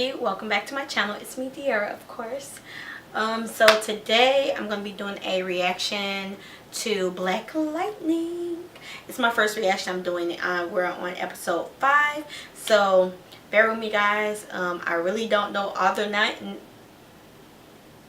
everybody, welcome back to my channel. It's me, Dearra, of course. So today I'm going to be doing a reaction to Black Lightning. It's my first reaction I'm doing. We're on episode 5, so bear with me, guys. I really don't know all their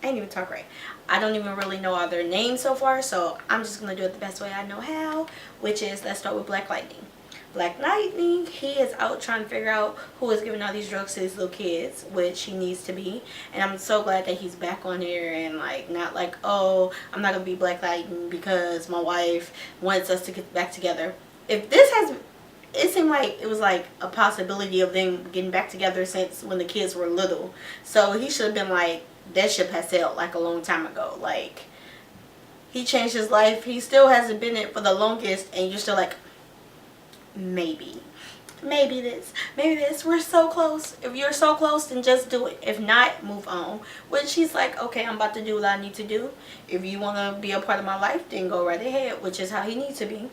I ain't even talk right. I don't even really know all their names so far, so I'm just going to do it the best way I know how, which is, let's start with Black Lightning. Black Lightning, he is out trying to figure out who is giving all these drugs to these little kids, which he needs to be. And I'm so glad that he's back on here and like not like, oh, I'm not gonna be Black Lightning because my wife wants us to get back together. If this has, it seemed like it was like a possibility of them getting back together since when the kids were little. So he should have been like, that ship has sailed like a long time ago. Like, he changed his life. He still hasn't been it for the longest, and you're still like, maybe this, we're so close. If you're so close, then just do it. If not, move on. Which he's like, okay, I'm about to do what I need to do. If you want to be a part of my life, then go right ahead, which is how he needs to be.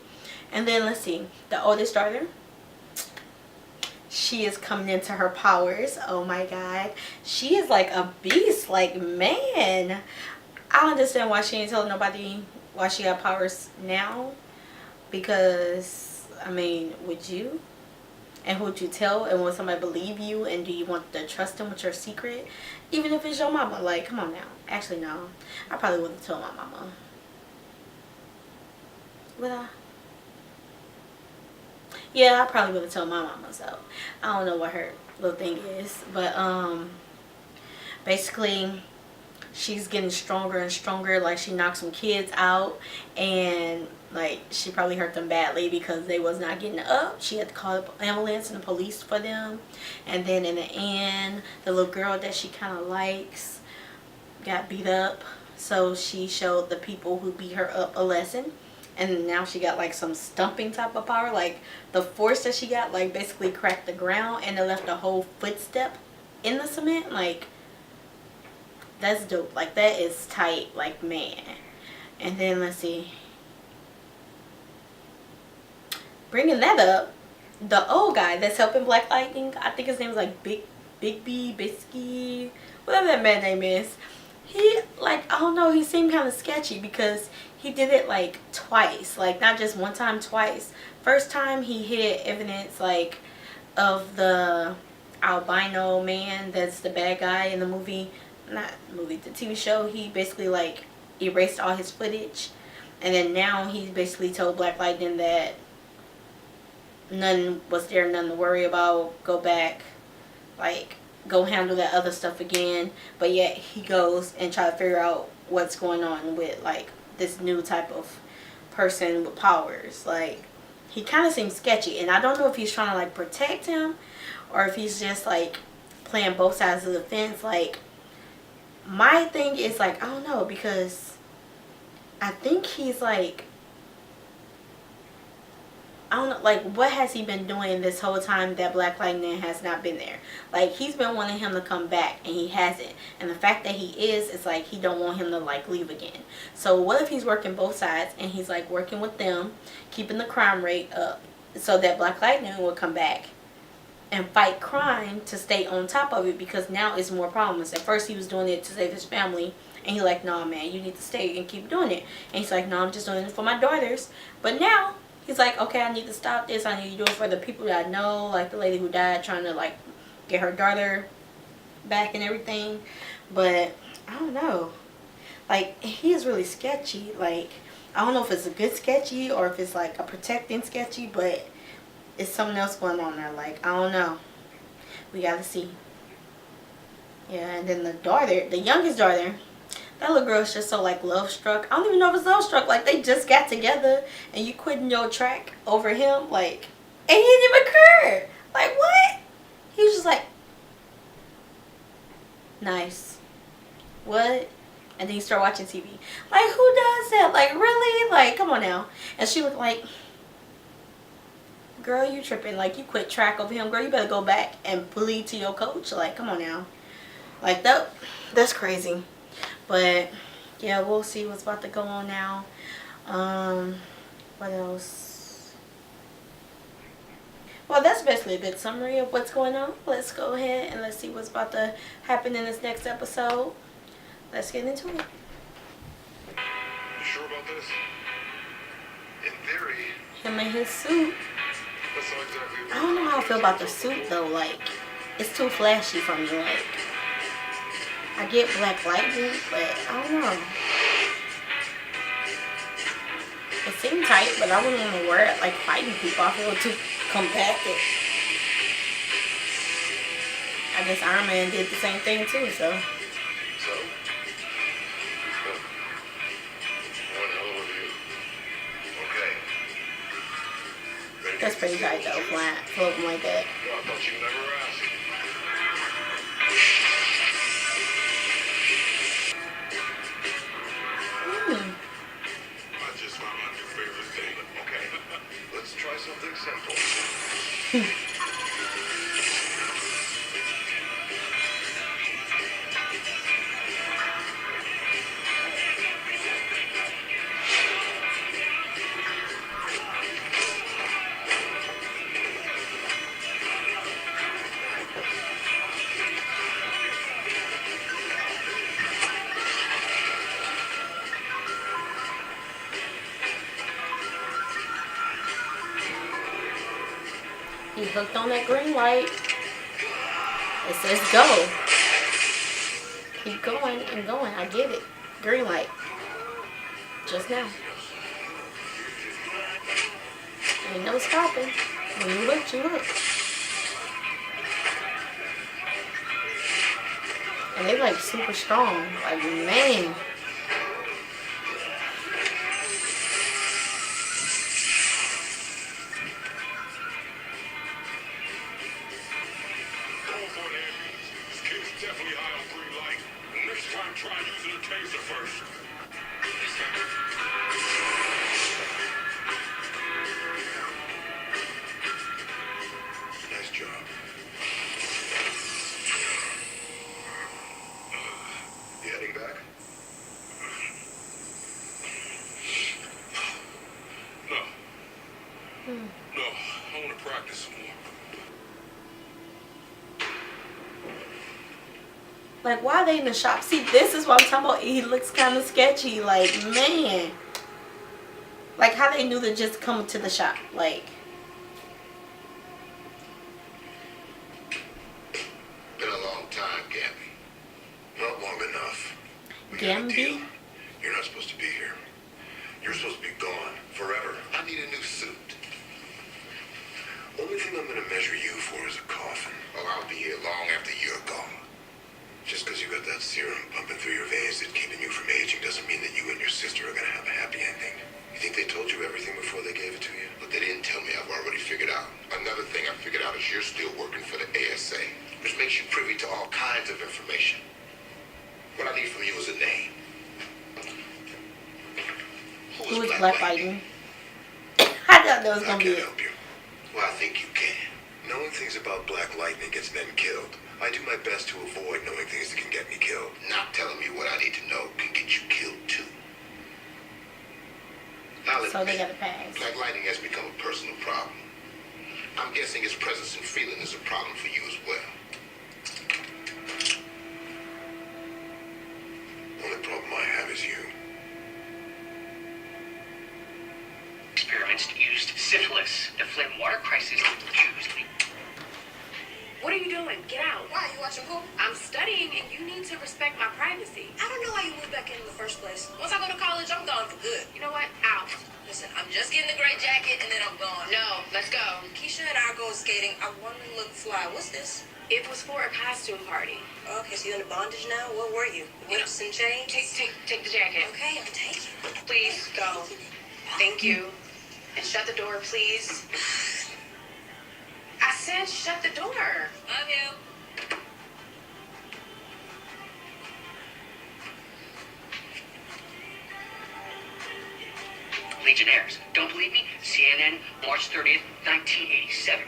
And then let's see, the oldest daughter, she is coming into her powers. Oh my god, she is like a beast. Like, man, I don't understand why she ain't telling nobody why she got powers now, because I mean, would you? And who would you tell? And would somebody believe you? And do you want to trust them with your secret? Even if it's your mama. Like, come on now. Actually, no. I probably wouldn't tell my mama. Would I? Yeah, I probably wouldn't tell my mama. So, I don't know what her little thing is. But, basically, she's getting stronger and stronger. Like, she knocked some kids out, and like, she probably hurt them badly because they was not getting up. She had to call the ambulance and the police for them. And then in the end, the little girl that she kind of likes got beat up, so she showed the people who beat her up a lesson. And now she got like some stumping type of power. Like, the force that she got like basically cracked the ground and it left a whole footstep in the cement. Like, that's dope. Like, that is tight. Like, man. And then let's see, bringing that up, the old guy that's helping Black Lightning, I think his name is like Bigby, Bisky, whatever that man name is. He, like, I don't know, he seemed kind of sketchy because he did it like twice. Like, not just one time, twice. First time he hid evidence like of the albino man that's the bad guy in the movie, not movie, the TV show. He basically like erased all his footage, and then now he's basically told Black Lightning that none was there, none to worry about, go back, like, go handle that other stuff again. But yet he goes and try to figure out what's going on with like this new type of person with powers. Like, he kind of seems sketchy, and I don't know if he's trying to like protect him or if he's just like playing both sides of the fence. Like, my thing is like, I don't know, because I think he's like, I don't know, like, what has he been doing this whole time that Black Lightning has not been there? Like, he's been wanting him to come back, and he hasn't. And the fact that he is, it's like he don't want him to, like, leave again. So what if he's working both sides, and he's, like, working with them, keeping the crime rate up, so that Black Lightning will come back and fight crime to stay on top of it, because now it's more problems. At first, he was doing it to save his family, and he's like, nah, man, you need to stay and keep doing it. And he's like, no, I'm just doing it for my daughters. But now he's like, okay, I need to stop this. I need to do it for the people that I know, like the lady who died, trying to like get her daughter back and everything. But I don't know. Like, he is really sketchy. Like, I don't know if it's a good sketchy or if it's like a protecting sketchy, but it's something else going on there. Like, I don't know. We gotta see. Yeah, and then the daughter, the youngest daughter, that little girl is just so like love struck. I don't even know if it's love struck. Like, they just got together and you quitting your track over him. Like, and he didn't even care. Like, what? He was just like, nice. What? And then you start watching TV. Like, who does that? Like, really? Like, come on now. And she looked like, girl, you tripping. Like, you quit track over him. Girl, you better go back and plead to your coach. Like, come on now. Like, that's crazy. But yeah, we'll see what's about to go on now. What else? Well, that's basically a good summary of what's going on. Let's go ahead and let's see what's about to happen in this next episode. Let's get into it. You sure about this? In theory. Him and his suit. That's not exactly. I don't know how I feel about the suit though. Like, it's too flashy for me. Like, I get Black Lightning, but I don't know. It seemed tight, but I wouldn't want to wear it like fighting people. I feel too compacted. I guess Iron Man did the same thing too, so. One hell of a view. Okay. Ready? That's pretty tight though, floating like that. I thought you'd never ask. I just found my new favorite thing. Okay. Let's try something simple. He hooked on that green light. It says go. Keep going and going. I get it. Green light. Just now. Ain't no stopping. When you look, you look. And they like super strong. Like, man. Try using a taser first. Nice job. You heading back? No. No, I want to practice some more. Like, why are they in the shop? See, this is what I'm talking about. He looks kind of sketchy. Like, man. Like, how they knew to just come to the shop. Like. Been a long time, Gamby. Not long enough. Gamby? You're not supposed to be here. You're supposed to be gone. Forever. I need a new suit. Only thing I'm going to measure you for is a coffin. Oh, I'll be here long after you're gone. Just because you got that serum pumping through your veins that's keeping you from aging doesn't mean that you and your sister are going to have a happy ending. You think they told you everything before they gave it to you? But they didn't tell me. I've already figured out. Another thing I figured out is you're still working for the ASA, which makes you privy to all kinds of information. What I need from you is a name. Who is Black Lightning? I thought that was going to be it. Help you. Well, I think you can. Knowing things about Black Lightning gets them killed. I do my best to avoid knowing things that can get me killed. Not telling me what I need to know can get you killed too. So they got a pass. Black Lightning has become a personal problem. I'm guessing its presence and feeling is a problem for you as well. Only problem I have is you. Experiments used syphilis, the Flint water crisis used. What are you doing? Get out. Why? You watching pool? I'm studying and you need to respect my privacy. I don't know why you moved back in the first place. Once I go to college, I'm gone for good. You know what? Out. Listen, I'm just getting the gray jacket and then I'm gone. No, let's go. Keisha and I are going skating. I want to look fly. What's this? It was for a costume party. Okay, so you're in bondage now? What were you? Whips and chains? Take the jacket. Okay, I'm taking it. Please go. Thank you. And shut the door, please. I said shut the door. Love you. Legionnaires. Don't believe me? CNN, March 30th, 1987.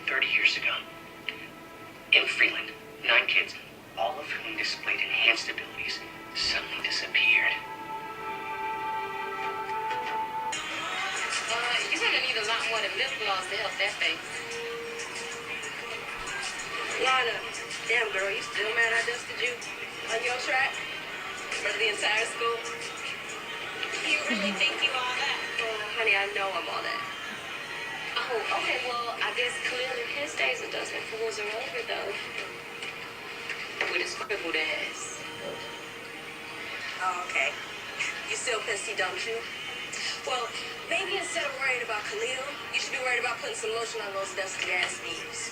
30 years ago. In Freeland, 9 kids, all of whom displayed enhanced abilities, suddenly disappeared. You're gonna need a lot more than lip gloss to help that face. Lana, damn girl, you still mad I dusted you on your track? For the entire school? You really think you all that? Honey, I know I'm all that. Oh, okay, well, I guess clearly his days of dusting fools are over, though. With his crippled ass. Oh, okay. You still pissy, don't you? Well, maybe instead of worrying about Khalil, you should be worried about putting some lotion on those dusty ass knees.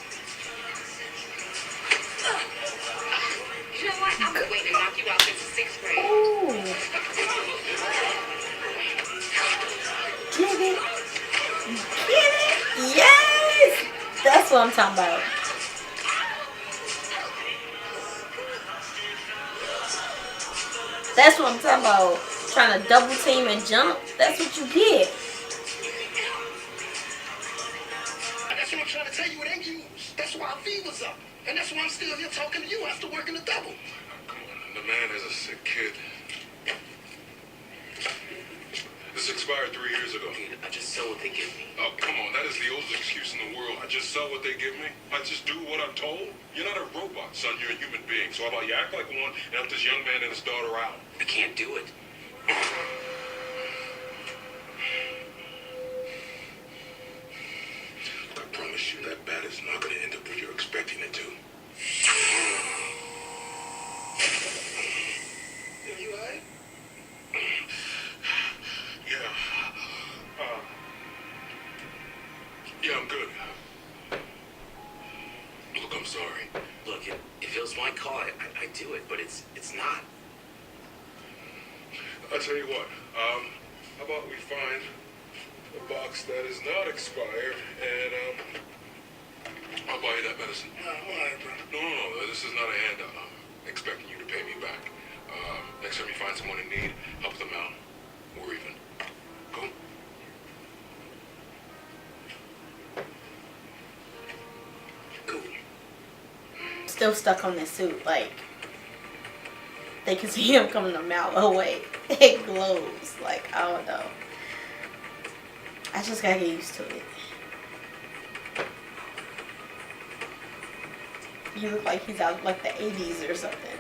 You know what? I've been waiting to knock you out since the 6th grade. Ooh. Get it. Get it. Yes. That's what I'm talking about. That's what I'm talking about. Trying to double team and jump. That's what you get. That's what I'm trying to tell you. It ain't you. That's why our fee was up. And that's why I'm still here talking to you after working the double. Come on. The man is a sick kid. This expired 3 years ago. I just sell what they give me. Oh, come on. That is the oldest excuse in the world. I just sell what they give me. I just do what I'm told. You're not a robot, son. You're a human being. So how about you act like one and help this young man and his daughter out? I can't do it. I promise you that bat is not going to end up where you're expecting it to. Are you all right? Yeah, I'm good. Look, I'm sorry. Look, if it was my call, I'd do it, but it's not. I'll tell you what, how about we find a box that is not expired, and, I'll buy you that medicine. No, this is not a handout. I'm expecting you to pay me back. Next time you find someone in need, help them out. Or even. Cool? Cool. Still stuck on this suit. Like, they can see him coming a mile away. It glows. Like, I don't know. I just gotta get used to it. He look like he's out of like the 80s or something.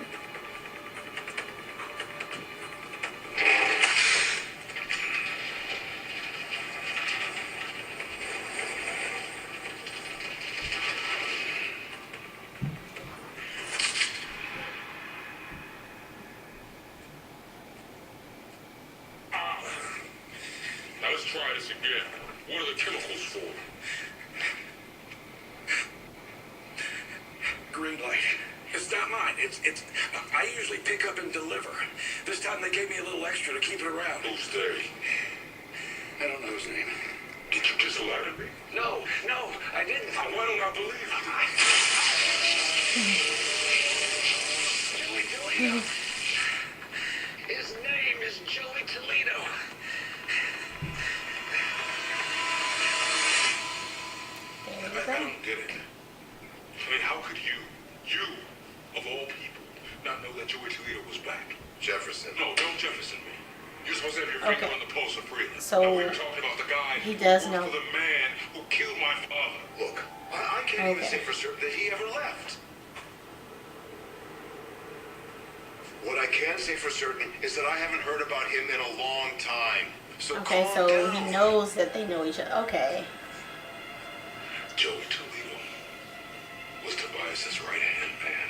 Now let's try this again. What are the chemicals for? Green light. It's not mine. It's. I usually pick up and deliver. This time they gave me a little extra to keep it around. Who's they? I don't know his name. Did you just lie to me? No, I didn't. Why don't I believe you? Joey Toledo. His name is Joey Toledo. I don't get it. I mean, how could you, of all people, not know that Joey Toledo was back? Jefferson. No, don't Jefferson me. You're supposed to have your finger on the pulse of freedom. So, we were talking about the guy he does who know. worked for the man who killed my father. Look, I can't even say for certain that he ever left. What I can say for certain is that I haven't heard about him in a long time. So Okay, calm so down. he knows that they know each other. Okay. Joey Toledo was Tobias's right-hand man.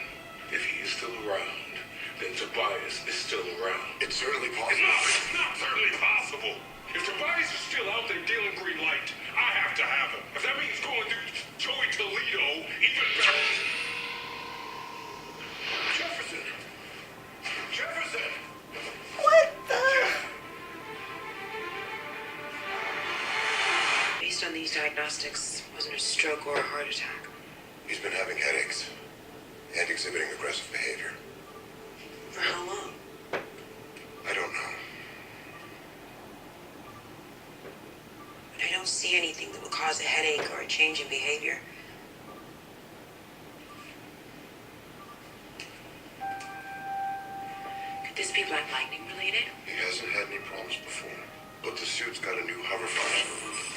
If he is still around, then Tobias is still around. It's certainly possible. No, it's not certainly possible. If Tobias is still out there dealing green light, I have to have him. If that means going through Joey Toledo, even better. Jefferson! Jefferson! What the? Based on these diagnostics, wasn't a stroke or a heart attack. He's been having headaches and exhibiting aggressive behavior. For how long? I don't know. But I don't see anything that would cause a headache or a change in behavior. Could this be black lightning related? He hasn't had any problems before, but the suit's got a new hover function.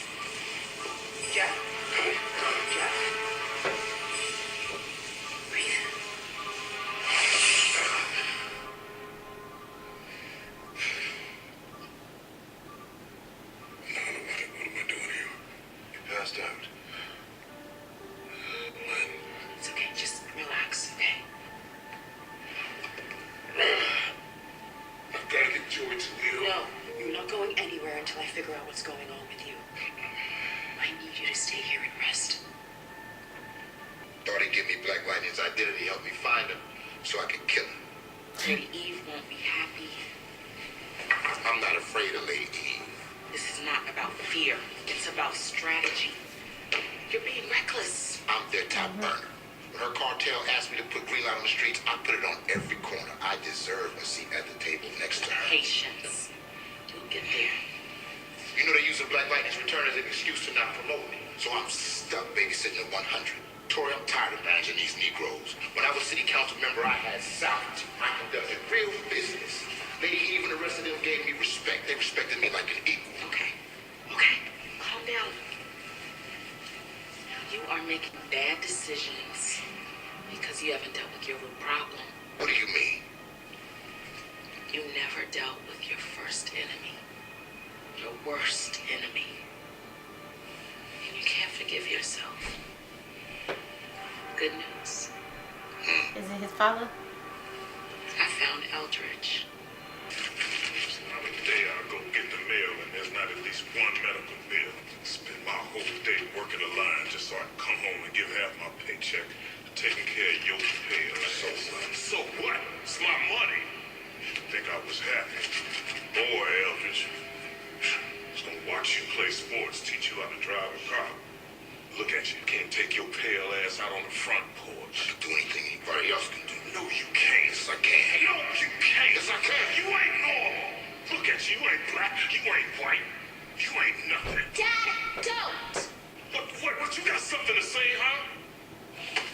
wrong with you. I need you to stay here and rest. Thought he'd give me Black Lightning's identity, help me find him, so I could kill him. Lady Eve won't be happy. I'm not afraid of Lady Eve. This is not about fear. It's about strategy. You're being reckless. I'm their top burner. When her cartel asked me to put green light on the streets, I put it on every corner. I deserve a seat at the table next to her. Patience. You'll get there. You know they're using Black Lightning's return as an excuse to not promote me. So I'm stuck babysitting at 100. Tori, I'm tired of managing these Negroes. When I was city council member, I had sovereignty. I conducted real business. Lady Eve and the rest of them gave me respect. They respected me like an equal. Okay. Okay. Calm down. You are making bad decisions because you haven't dealt with your root problem. What do you mean? You never dealt with your first enemy. Your worst enemy. And you can't forgive yourself. Good news. Is it his father? I found Eldridge. Not a day I go get the mail and there's not at least one medical bill. Spend my whole day working the line just so I can come home and give half my paycheck to taking care of your pay. So what? It's my money. Think I was happy. Boy, Eldridge. Just gonna watch you play sports, teach you how to drive a car. Look at you. Can't take your pale ass out on the front porch. I can do anything anybody else can do. No, you can't. Yes, I can. No, you can't. Yes, I can. You ain't normal. Look at you. You ain't black. You ain't white. You ain't nothing. Dad, don't! What? You got something to say, huh?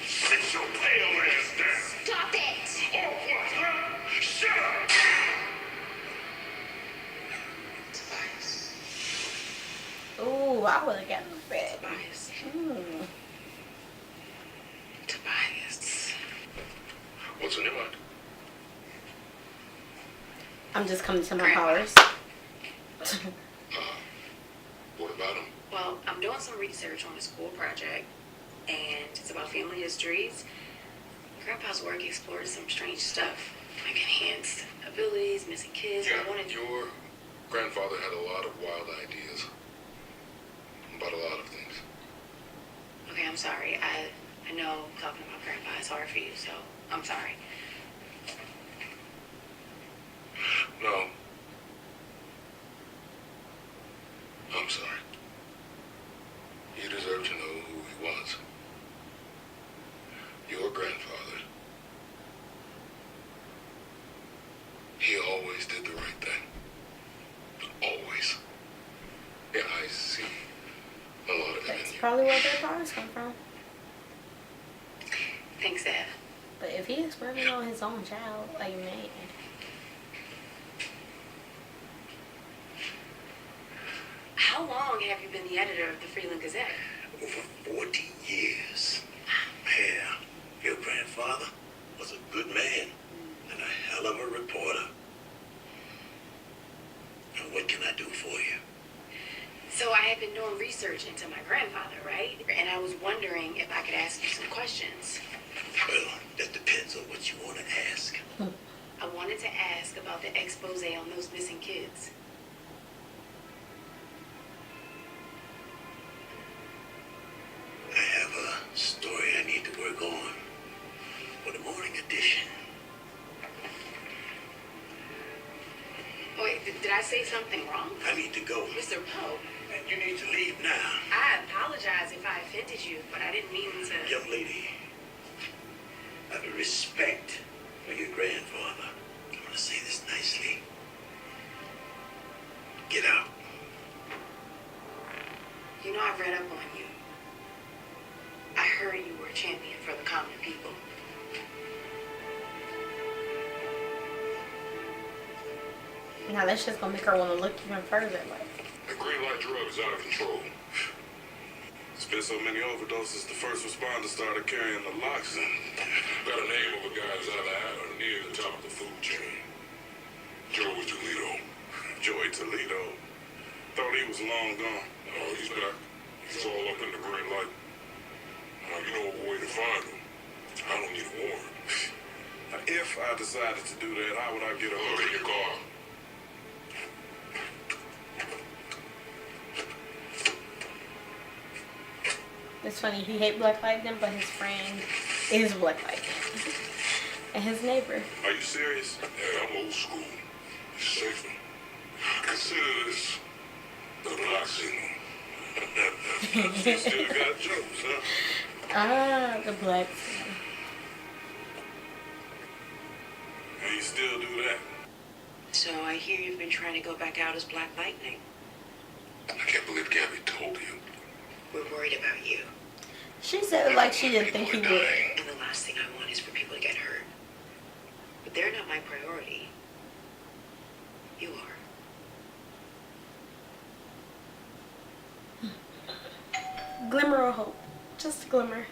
Sit your pale ass down. Stop it! Or what, huh? Shut up. Tobias. Ooh, I would have gotten the bed. Tobias. Tobias. What's on your mind? I'm just coming to my Grandma. powers. What about him? Well, I'm doing some research on a school project, and it's about family histories. Grandpa's work explored some strange stuff, like enhanced abilities, missing kids. I wanted Your grandfather had a lot of wild ideas about a lot of things. Okay, I'm sorry. I know talking about Grandpa is hard for you, so I'm sorry. No. I'm sorry. You deserve to know who he was. Your grandfather. He always did the right thing. Always. Yeah, I see a lot of it That's in you. probably where their powers come from. Thanks, Dad. But if he experimented on his own child, like, man. How long have you been the editor of the Freeland Gazette? Over 40 years. Man, your grandfather was a good man and a hell of a reporter. And what can I do for you? So I had been doing research into my grandfather, right? And I was wondering if I could ask you some questions. Well, that depends on what you want to ask. I wanted to ask about the expose on those missing kids. I have a story I need to work on for the morning edition. Wait, did I say something wrong? I need to go, Mr. Poe, and you need to leave now. I apologize if I offended you, but I didn't mean to. Young lady, out of respect for your grandfather, I'm going to say this nicely. Get out. You know, I've read up on you. I heard you were a champion for the common people. Now that's just gonna make her want to look even further. Like, The green light drug is out of control. It's been so many overdoses, the first responders started carrying the locks. Got a name of a guy who's either near the top of the food chain. Joey Toledo. Joey Toledo. Thought he was long gone. Oh, he's back. He's all up in the green light. Now, you know a way to find him. I don't need a warrant. Now, if I decided to do that, how would I get a Look hold in of your you? car. It's funny, he hate Black Lightning, but his friend is Black Lightning. And his neighbor. Are you serious? Yeah, I'm old school. It's safer. Consider this the block signal. You still got jokes, huh? Ah, the black signal. And you still do that? So I hear you've been trying to go back out as Black Lightning. I can't believe Gabby told you. We're worried about you. She said it like she didn't think he would. And the last thing I want is for people to get hurt. But they're not my priority. You are. Glimmer of hope. Just a glimmer.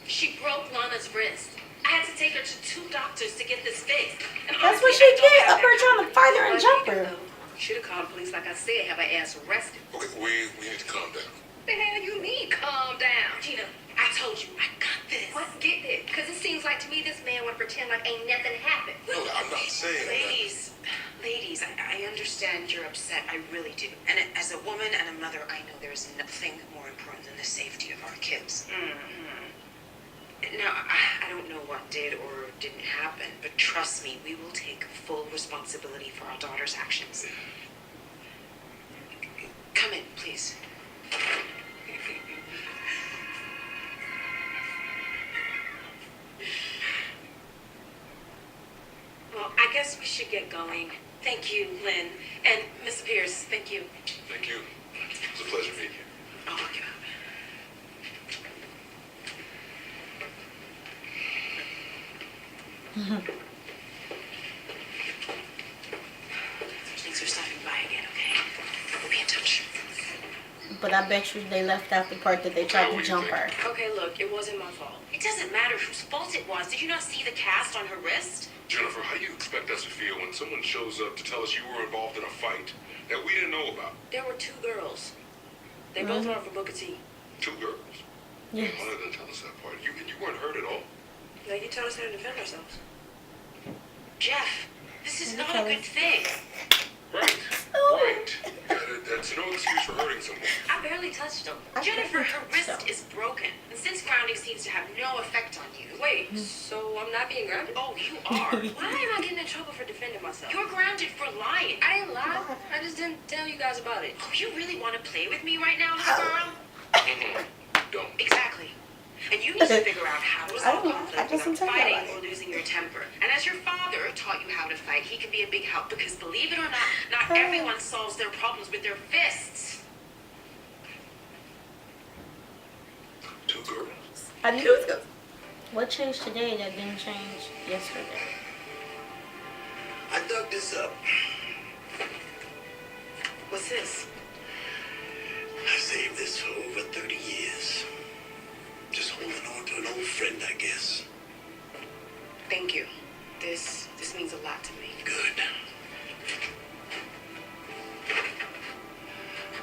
She broke Lana's wrist. I had to take her to 2 doctors to get this fixed. And That's what honestly, she I don't did. have Up her that trying to fight her and jump kind her. of money. Should have called the police like I said, have my ass arrested. Okay, we need to calm down. The hell you mean, calm down? Gina, I told you, I got this. What? Get this. Because it seems like to me this man want to pretend like ain't nothing happened. No, I'm not saying Ladies, I understand you're upset. I really do. And as a woman and a mother, I know there's nothing more important than the safety of our kids. Now, I don't know what did or didn't happen, but trust me, we will take full responsibility for our daughter's actions. Come in, please. Well, I guess we should get going. Thank you, Lynn. And Miss Pierce, thank you. Thank you. It's a pleasure meeting you. Oh, okay. Thanks for stopping by again, okay? We'll be in touch. But I bet you they left out the part that they tried to jump her. Okay, look, it wasn't my fault. It doesn't matter whose fault it was. Did you not see the cast on her wrist? Jennifer, how do you expect us to feel when someone shows up to tell us you were involved in a fight that we didn't know about? There were 2 girls. They both went for Booker T. 2 girls? Yes. Why didn't tell us that part? You weren't hurt at all? No, you taught us how to defend ourselves. Jeff, this is You not tell a good us. thing. Right. Right. That's no excuse for hurting someone. I barely touched him. I Jennifer, barely her touched wrist him. is broken. And since grounding seems to have no effect on you. Wait, so I'm not being grounded? Oh, you are. Why am I getting in trouble for defending myself? You're grounded for lying. I didn't lie. I just didn't tell you guys about it. Oh, you really want to play with me right now, little girl? Don't. Exactly. And you need to figure out how to I resolve don't know. I conflict just without don't tell you fighting about or losing your temper. And as your father taught you how to fight, he can be a big help because believe it or not everyone solves their problems with their fists. 2 girls? I knew it was good. What changed today that didn't change yesterday? I dug this up. What's this? I saved this for over 30 years. Just holding on to an old friend, I guess. Thank you. This means a lot to me. Good.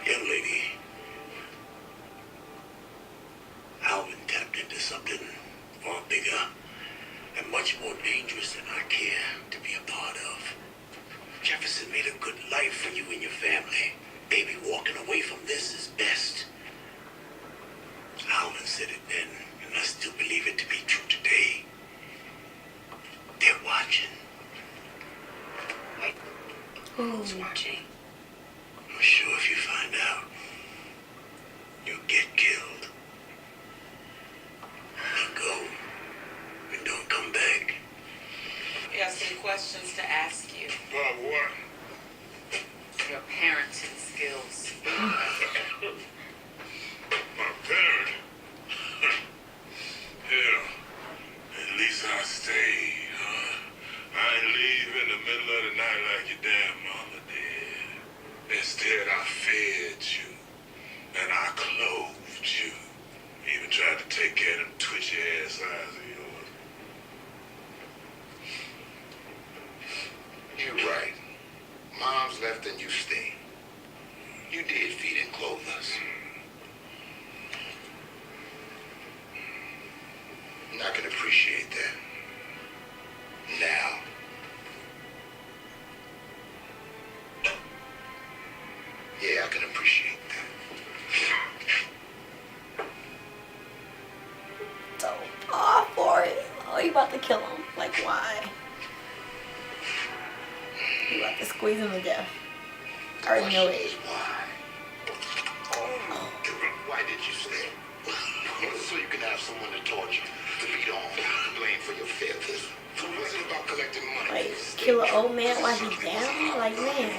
Young lady, Alvin tapped into something far bigger and much more dangerous than I care to be a part of. Jefferson made a good life for you and your family. Baby, walking away from this is best. Alvin said it then, and I still believe it to be true today. They're watching. Who's watching? I'm sure if you find out, you'll get killed. Now go, and don't come back. We have some questions to ask you. Bob, what? Your parenting skills. My parent? Yeah. At least I stayed, huh? I ain't leave in the middle of the night like your damn mama did. Instead, I fed you. And I clothed you. Even tried to take care of them twitchy ass eyes of yours. You're right. Mom's left and you stayed. You did feed and clothe us. And I can appreciate that. Now. Yeah, I can appreciate that. kill him. Like, why? You about to squeeze him to death. I already know it. Why? Oh, why did you stay? So you can have someone to torture, to beat on, to blame for your failures. So it wasn't about collecting money. Like, kill an old man while he's down? Like, man.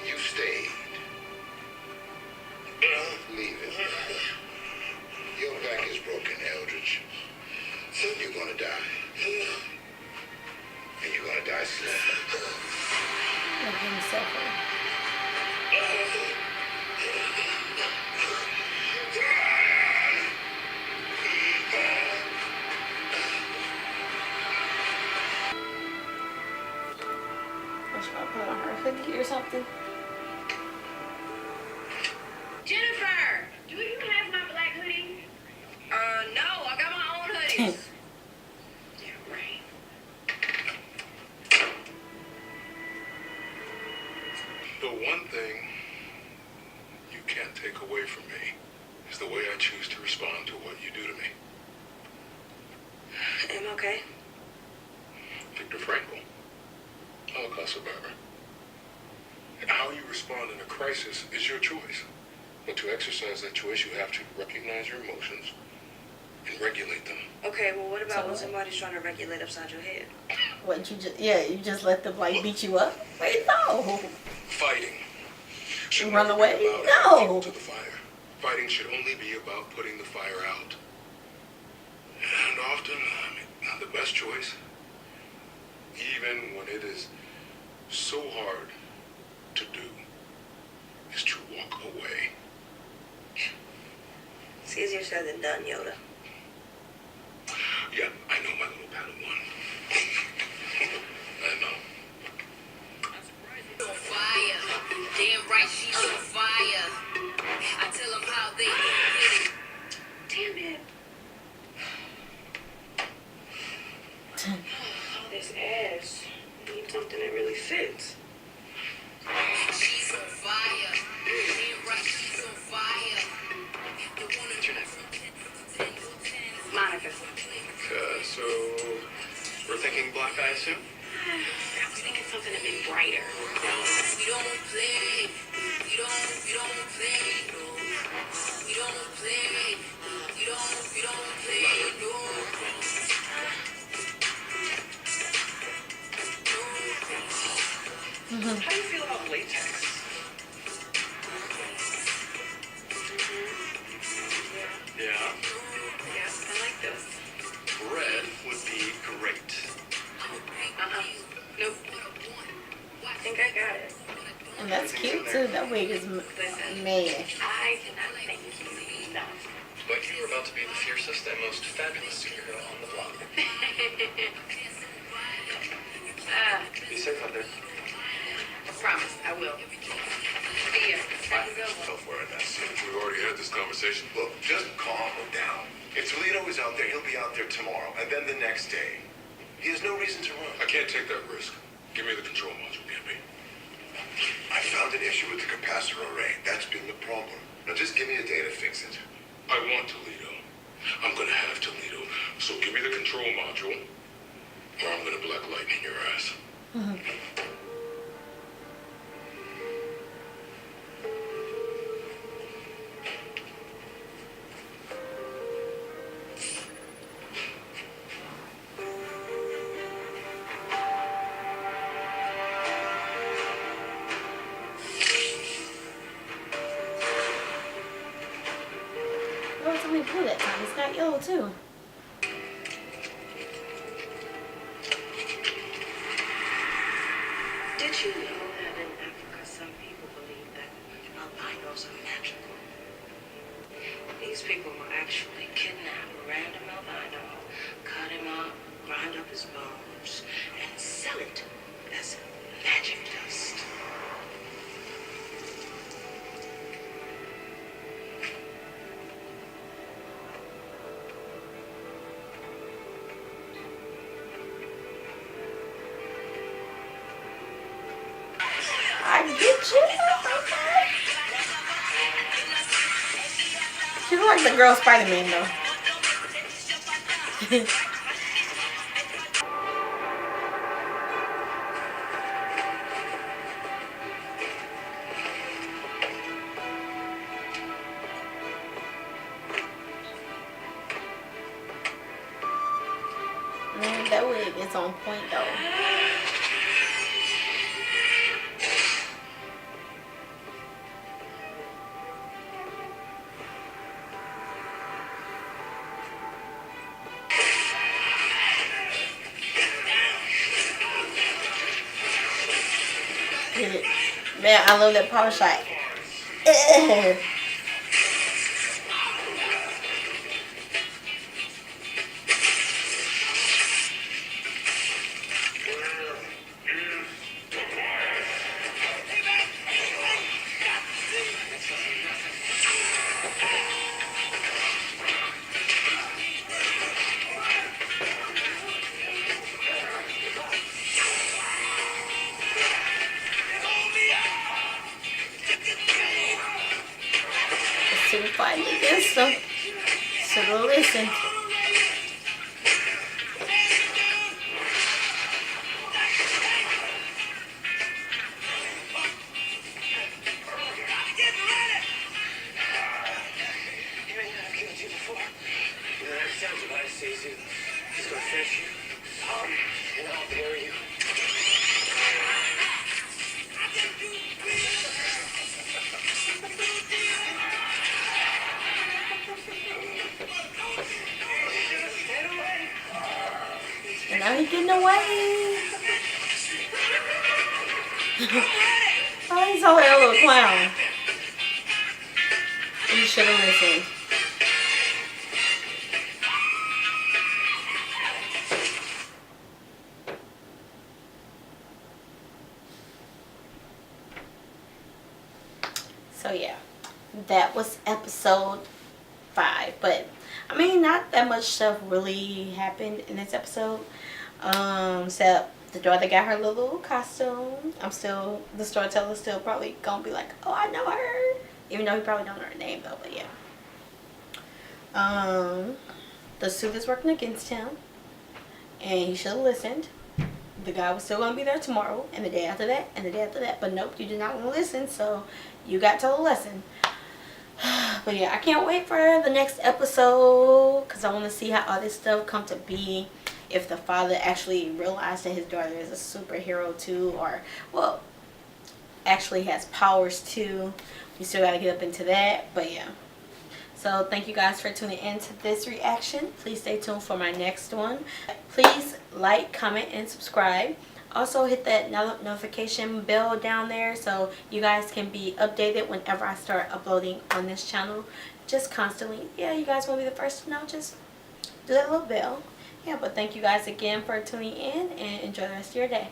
You stayed. Leave it. Your back is broken, Eldridge. So you're gonna die. And you're gonna die slow. Like him suffering. What should I put on her hoodie or something? Jennifer, do you have my black hoodie? No, I got my own hoodies. Yeah, right. The one thing you can't take away from me is the way I choose to respond to what you do to me. I'm okay. Victor Frankl, Holocaust survivor. How you respond in a crisis is your choice. But to exercise that choice, you have to recognize your emotions and regulate them. Okay, well, what about So when somebody's trying to regulate upside your head? What, you just, yeah, you just let them, like, beat you up? Wait, no. Fighting should Run never away? be about No. adding fuel to the fire. Fighting should only be about putting the fire out. And often, the best choice, even when it is so hard to do, is to walk away. It's easier said than done, Yoda. Yeah, I know, my little Padawan. I know. On fire. Damn right she's on fire. I tell them how they get it. Damn it. Oh, this ass. I need something that really fits. She's on fire. Damn right she's on fire. The one who Monica. So, we're thinking black eye soon? I was thinking something a bit brighter. we don't play. We don't play. No. We don't play. We don't play. No. How do you feel about latex? Yeah? Yes, I like those. Red would be great. Nope. I think I got it. And that's cute, too. That wig is man. I cannot thank you enough. But you were about to be the fiercest and most fabulous superhero on the block. Be safe out there. Promise, I will. See ya. Have a good one. Go for it, that's it. We've already had this conversation. Look, just calm down. If Toledo is out there, he'll be out there tomorrow, and then the next day. He has no reason to run. I can't take that risk. Give me the control module, PMP. I found an issue with the capacitor array. That's been the problem. Now just give me a day to fix it. I want Toledo. I'm gonna have Toledo. So give me the control module, or I'm gonna black lightning your ass. Oh, it's only blue that time. It's got yellow, too. Did you know that in Africa some people believe that albinos are magical? These people will actually kidnap a random albino, cut him up, grind up his bones, and sell it as magic dust. I get you. She's like the girl Spider-Man though. That wig is on point though. Man, I love that power shot. To fight against them. So listen. He's gonna finish you, and I'll bury you. And now he's getting away. Oh, he's all like a little clown. You should have listened. So yeah, that was episode 5. But I mean, not that much stuff really happened in this episode. Except the daughter got her little costume. The storyteller's still probably gonna be like, oh, I know her, even though he probably don't know her name though. But yeah, the suit is working against him, and he should have listened. The guy was still gonna be there tomorrow, and the day after that, and the day after that. But nope, you did not want to listen, so you got told a lesson. But yeah, I can't wait for the next episode because I want to see how all this stuff come to be. If the father actually realized that his daughter is a superhero too, or well, actually has powers too. We still got to get up into that. But yeah, so thank you guys for tuning in to this reaction. Please stay tuned for my next one. Please like, comment, and subscribe. Also hit that notification bell down there so you guys can be updated whenever I start uploading on this channel. Just constantly. Yeah, you guys want to be the first to know. Just do that little bell. Yeah, but thank you guys again for tuning in, and enjoy the rest of your day.